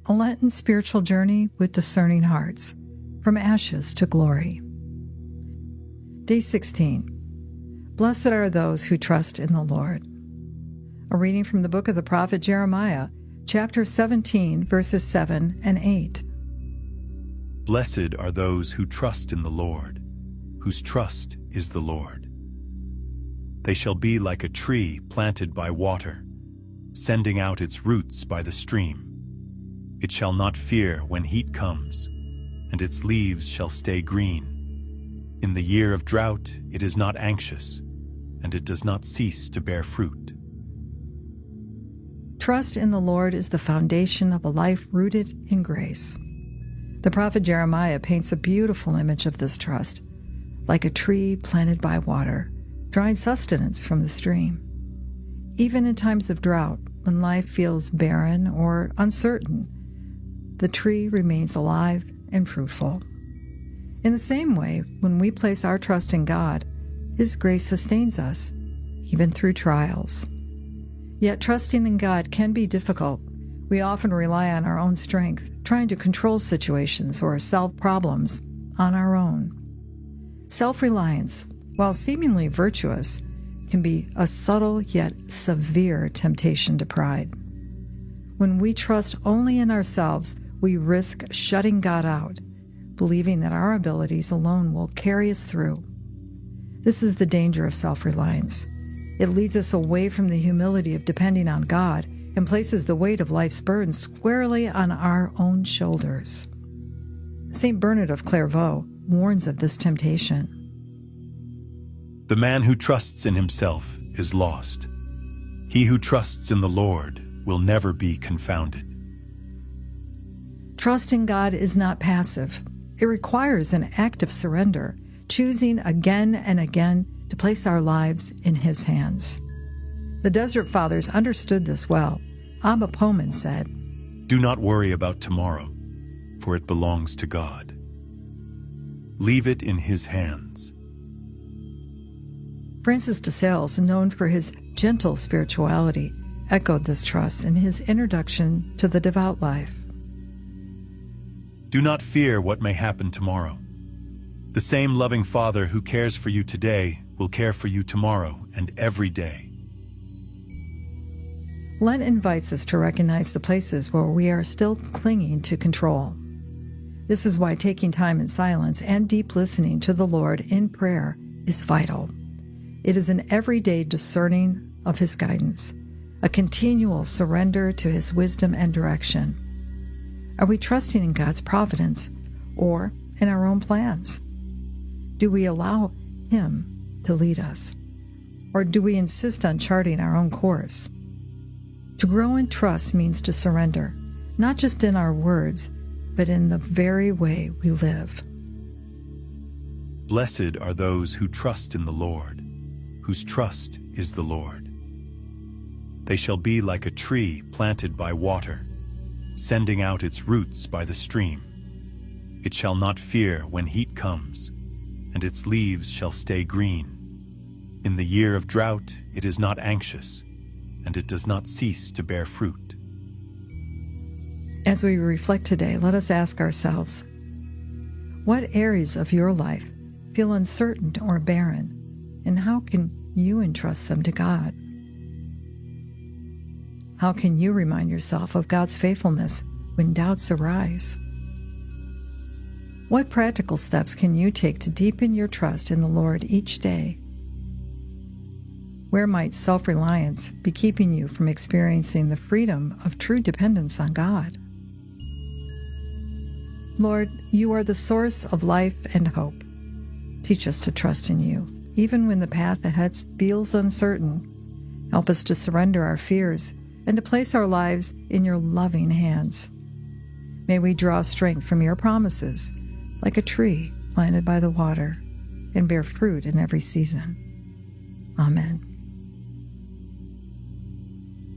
A Lenten Spiritual Journey with Discerning Hearts, From Ashes to Glory. Day 16. Blessed are those who trust in the Lord. A reading from the book of the prophet Jeremiah, chapter 17, verses 7 and 8. Blessed are those who trust in the Lord, whose trust is the Lord. They shall be like a tree planted by water, sending out its roots by the stream. It shall not fear when heat comes, and its leaves shall stay green. In the year of drought it is not anxious, and it does not cease to bear fruit. Trust in the Lord is the foundation of a life rooted in grace. The prophet Jeremiah paints a beautiful image of this trust, like a tree planted by water, drawing sustenance from the stream. Even in times of drought, when life feels barren or uncertain, the tree remains alive and fruitful. In the same way, when we place our trust in God, His grace sustains us, even through trials. Yet trusting in God can be difficult. We often rely on our own strength, trying to control situations or solve problems on our own. Self-reliance, while seemingly virtuous, can be a subtle yet severe temptation to pride. When we trust only in ourselves, we risk shutting God out, believing that our abilities alone will carry us through. This is the danger of self-reliance. It leads us away from the humility of depending on God and places the weight of life's burdens squarely on our own shoulders. St. Bernard of Clairvaux warns of this temptation. The man who trusts in himself is lost. He who trusts in the Lord will never be confounded. Trust in God is not passive. It requires an active surrender, choosing again and again to place our lives in His hands. The Desert Fathers understood this well. Abba Pohman said, "Do not worry about tomorrow, for it belongs to God. Leave it in His hands." Francis de Sales, known for his gentle spirituality, echoed this trust in his introduction to the devout life. Do not fear what may happen tomorrow. The same loving Father who cares for you today will care for you tomorrow and every day. Lent invites us to recognize the places where we are still clinging to control. This is why taking time in silence and deep listening to the Lord in prayer is vital. It is an everyday discerning of His guidance, a continual surrender to His wisdom and direction. Are we trusting in God's providence or in our own plans? Do we allow Him to lead us? Or do we insist on charting our own course? To grow in trust means to surrender, not just in our words, but in the very way we live. Blessed are those who trust in the Lord, whose trust is the Lord. They shall be like a tree planted by water, sending out its roots by the stream. It shall not fear when heat comes, and its leaves shall stay green. In the year of drought it is not anxious, and it does not cease to bear fruit. As we reflect today, let us ask ourselves, what areas of your life feel uncertain or barren, and how can you entrust them to God? How can you remind yourself of God's faithfulness when doubts arise? What practical steps can you take to deepen your trust in the Lord each day? Where might self-reliance be keeping you from experiencing the freedom of true dependence on God? Lord, you are the source of life and hope. Teach us to trust in you, even when the path ahead feels uncertain. Help us to surrender our fears and to place our lives in your loving hands. May we draw strength from your promises, like a tree planted by the water, and bear fruit in every season. Amen.